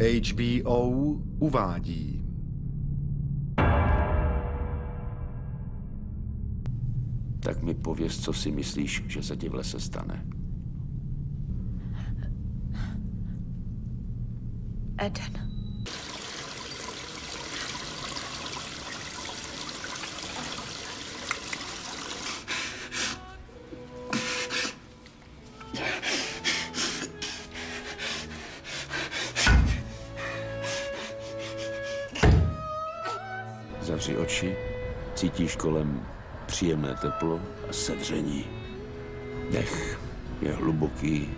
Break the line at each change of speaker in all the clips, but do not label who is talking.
HBO uvádí.
Tak mi pověz, co si myslíš, že se ti v lese stane.
Eden.
Zavři oči, cítíš kolem příjemné teplo a sedření. Dech je hluboký,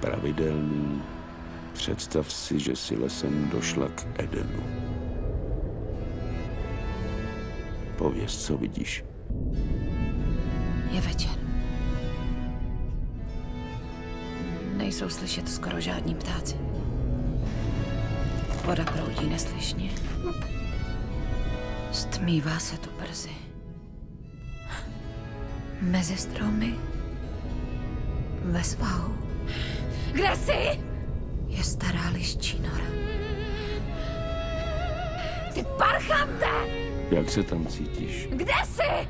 pravidelný. Představ si, že si lesem došla k Edenu. Pověz, co vidíš.
Je večer. Nejsou slyšet skoro žádní ptáci. Voda proudí neslyšně. Stmívá se tu brzy. Mezi stromy. Ve svahu. Kde jsi? Je stará liščí nora. Ty parchante!
Jak se tam cítíš?
Kde jsi?